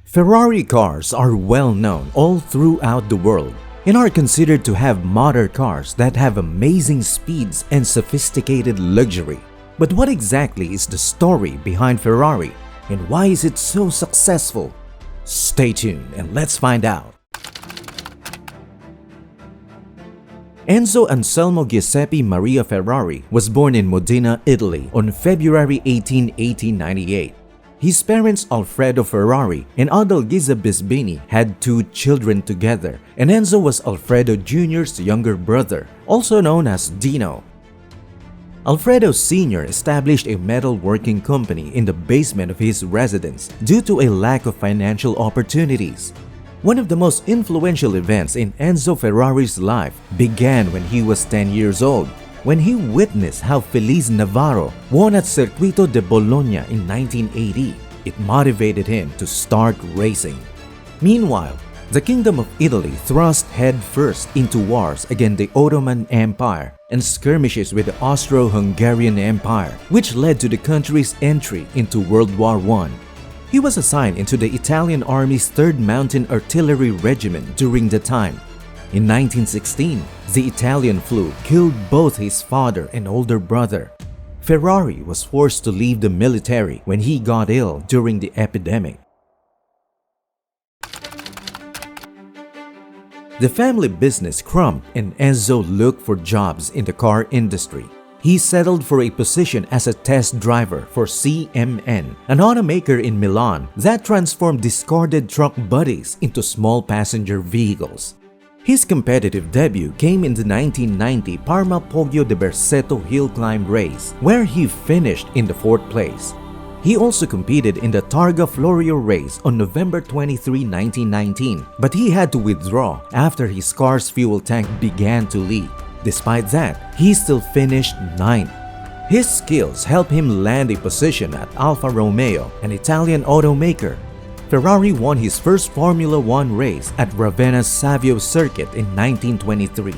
Ferrari cars are well known all throughout the world and are considered to have modern cars that have amazing speeds and sophisticated luxury. But what exactly is the story behind Ferrari and why is it so successful? Stay tuned and let's find out. Enzo Anselmo Giuseppe Maria Ferrari was born in Modena, Italy on February 18, 1898. His parents Alfredo Ferrari and Adalgisa Bisbini had two children together, and Enzo was Alfredo Jr.'s younger brother, also known as Dino. Alfredo Sr. established a metalworking company in the basement of his residence due to a lack of financial opportunities. One of the most influential events in Enzo Ferrari's life began when he was 10 years old, when he witnessed how Feliz Navarro won at Circuito de Bologna in 1980. It motivated him to start racing. Meanwhile, the Kingdom of Italy thrust headfirst into wars against the Ottoman Empire and skirmishes with the Austro-Hungarian Empire, which led to the country's entry into World War I. He was assigned into the Italian Army's 3rd Mountain Artillery Regiment during the time. In 1916, the Italian flu killed both his father and older brother. Ferrari was forced to leave the military when he got ill during the epidemic. The family business crumbled and Enzo looked for jobs in the car industry. He settled for a position as a test driver for CMN, an automaker in Milan that transformed discarded truck bodies into small passenger vehicles. His competitive debut came in the 1990 Parma Poggio de Berceto hill climb race, where he finished in the 4th place. He also competed in the Targa Florio race on November 23, 1919, but he had to withdraw after his car's fuel tank began to leak. Despite that, he still finished 9th. His skills helped him land a position at Alfa Romeo, an Italian automaker. Ferrari won his first Formula One race at Ravenna's Savio circuit in 1923.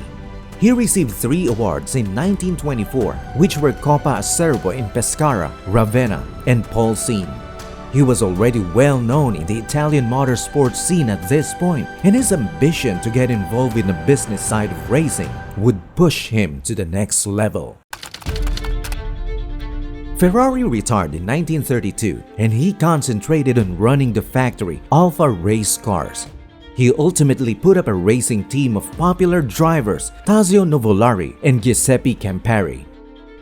He received 3 awards in 1924, which were Coppa Acerbo in Pescara, Ravenna, and Pole Scene. He was already well known in the Italian motorsports scene at this point, and his ambition to get involved in the business side of racing would push him to the next level. Ferrari retired in 1932 and he concentrated on running the factory Alfa race cars. He ultimately put up a racing team of popular drivers Tazio Nuvolari and Giuseppe Campari.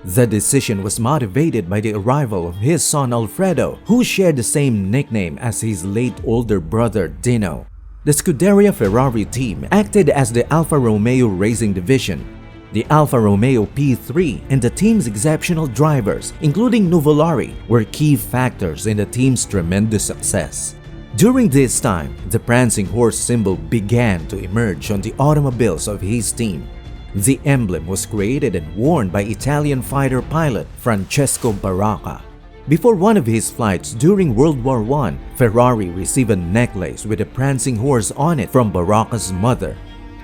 The decision was motivated by the arrival of his son Alfredo, who shared the same nickname as his late older brother Dino. The Scuderia Ferrari team acted as the Alfa Romeo Racing Division. The Alfa Romeo P3 and the team's exceptional drivers, including Nuvolari, were key factors in the team's tremendous success. During this time, the prancing horse symbol began to emerge on the automobiles of his team. The emblem was created and worn by Italian fighter pilot Francesco Baracca. Before one of his flights during World War I, Ferrari received a necklace with a prancing horse on it from Baracca's mother.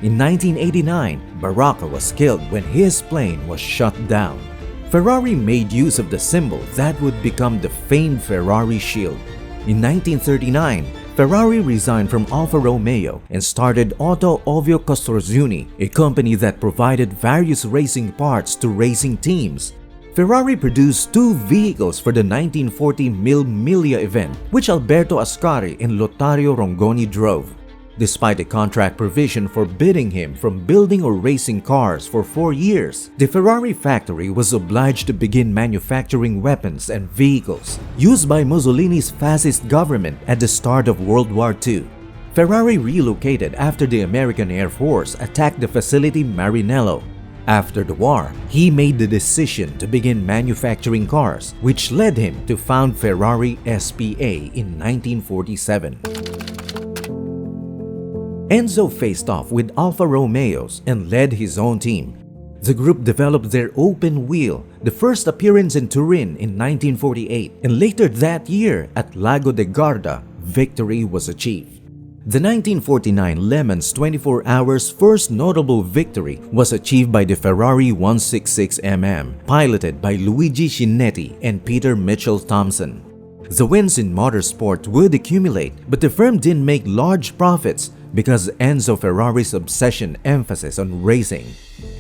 In 1989, Baracca was killed when his plane was shut down. Ferrari made use of the symbol that would become the famed Ferrari shield. In 1939, Ferrari resigned from Alfa Romeo and started Auto Ovio Costruzuni, a company that provided various racing parts to racing teams. Ferrari produced 2 vehicles for the 1940 Mille Miglia event, which Alberto Ascari and Lotario Rongoni drove. Despite a contract provision forbidding him from building or racing cars for 4 years, the Ferrari factory was obliged to begin manufacturing weapons and vehicles used by Mussolini's fascist government at the start of World War II. Ferrari relocated after the American Air Force attacked the facility Marinello. After the war, he made the decision to begin manufacturing cars, which led him to found Ferrari SPA in 1947. Enzo faced off with Alfa Romeos and led his own team. The group developed their open wheel, the first appearance in Turin in 1948, and later that year at Lago de Garda, victory was achieved. The 1949 Le Mans 24 Hours first notable victory was achieved by the Ferrari 166mm, piloted by Luigi Chinetti and Peter Mitchell Thompson. The wins in motorsport would accumulate, but the firm didn't make large profits because Enzo Ferrari's obsession emphasis on racing.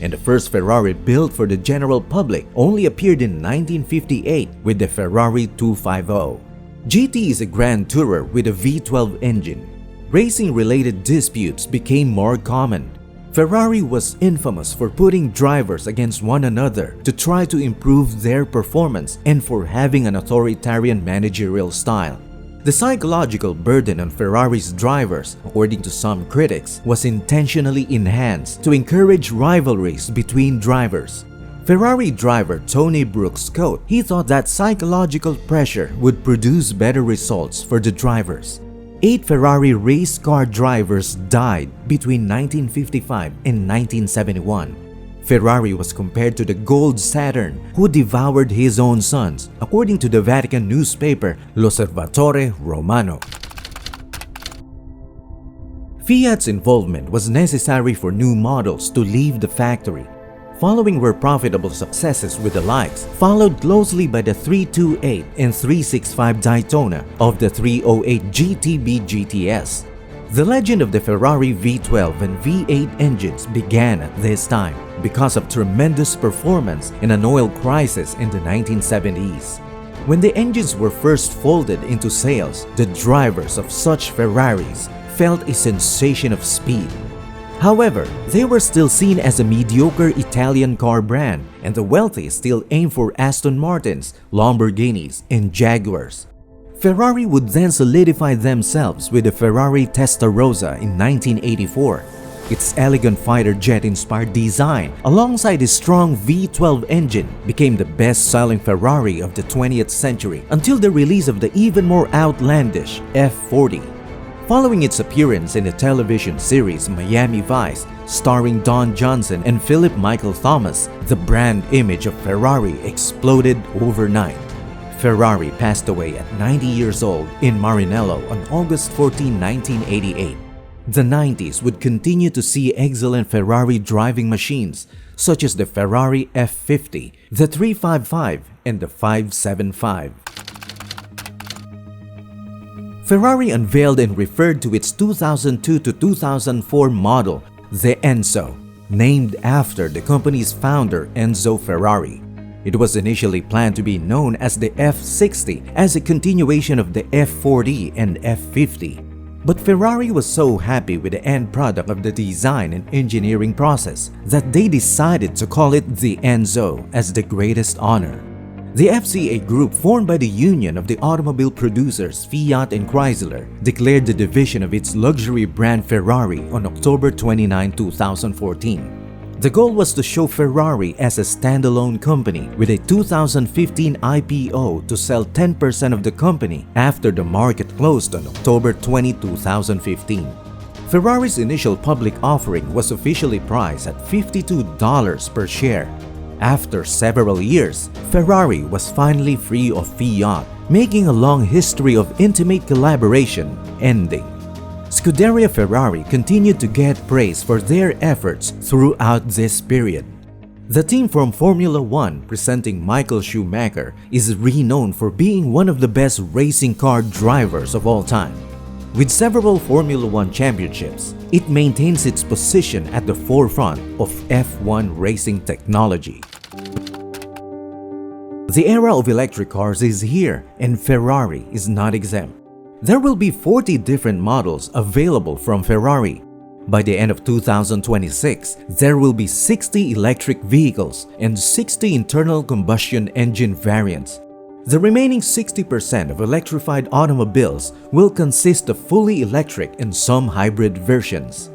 And the first Ferrari built for the general public only appeared in 1958 with the Ferrari 250. GT is a grand tourer with a V12 engine. Racing-related disputes became more common. Ferrari was infamous for putting drivers against one another to try to improve their performance and for having an authoritarian managerial style. The psychological burden on Ferrari's drivers, according to some critics, was intentionally enhanced to encourage rivalries between drivers. Ferrari driver Tony Brooks quote, he thought that psychological pressure would produce better results for the drivers. 8 Ferrari race car drivers died between 1955 and 1971. Ferrari was compared to the gold Saturn who devoured his own sons, according to the Vatican newspaper L'Osservatore Romano. Fiat's involvement was necessary for new models to leave the factory. Following were profitable successes with the likes, followed closely by the 328 and 365 Daytona of the 308 GTB GTS. The legend of the Ferrari V12 and V8 engines began at this time because of tremendous performance in an oil crisis in the 1970s. When the engines were first folded into sales, the drivers of such Ferraris felt a sensation of speed. However, they were still seen as a mediocre Italian car brand, and the wealthy still aimed for Aston Martins, Lamborghinis, and Jaguars. Ferrari would then solidify themselves with the Ferrari Testarossa in 1984. Its elegant fighter jet-inspired design, alongside its strong V12 engine, became the best-selling Ferrari of the 20th century until the release of the even more outlandish F40. Following its appearance in the television series Miami Vice, starring Don Johnson and Philip Michael Thomas, the brand image of Ferrari exploded overnight. Ferrari passed away at 90 years old in Maranello on August 14, 1988. The 90s would continue to see excellent Ferrari driving machines such as the Ferrari F50, the 355, and the 575. Ferrari unveiled and referred to its 2002 to 2004 model, the Enzo, named after the company's founder Enzo Ferrari. It was initially planned to be known as the F60 as a continuation of the F40 and F50. But Ferrari was so happy with the end product of the design and engineering process that they decided to call it the Enzo as the greatest honor. The FCA group, formed by the union of the automobile producers Fiat and Chrysler, declared the division of its luxury brand Ferrari on October 29, 2014. The goal was to show Ferrari as a standalone company with a 2015 IPO to sell 10% of the company after the market closed on October 20, 2015. Ferrari's initial public offering was officially priced at $52 per share. After several years, Ferrari was finally free of Fiat, making a long history of intimate collaboration ending. Scuderia Ferrari continued to get praise for their efforts throughout this period. The team from Formula One, presenting Michael Schumacher, is renowned for being one of the best racing car drivers of all time. With several Formula One championships, it maintains its position at the forefront of F1 racing technology. The era of electric cars is here, and Ferrari is not exempt. There will be 40 different models available from Ferrari. By the end of 2026, there will be 60 electric vehicles and 60 internal combustion engine variants. The remaining 60% of electrified automobiles will consist of fully electric and some hybrid versions.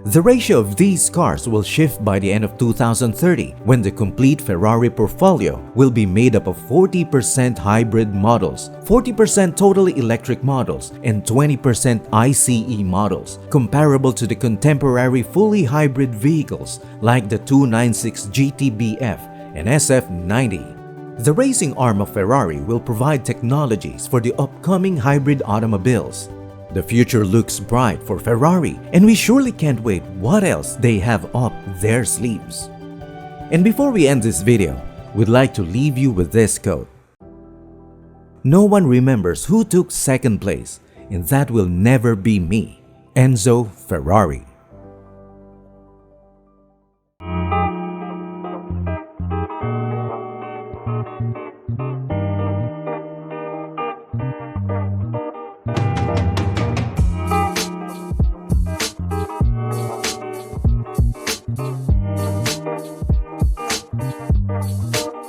The ratio of these cars will shift by the end of 2030, when the complete Ferrari portfolio will be made up of 40% hybrid models, 40% totally electric models, and 20% ICE models, comparable to the contemporary fully hybrid vehicles like the 296 GTB-F and SF90. The racing arm of Ferrari will provide technologies for the upcoming hybrid automobiles. The future looks bright for Ferrari, and we surely can't wait what else they have up their sleeves. And before we end this video, we'd like to leave you with this quote. no one remembers who took second place, and that will never be me, Enzo Ferrari.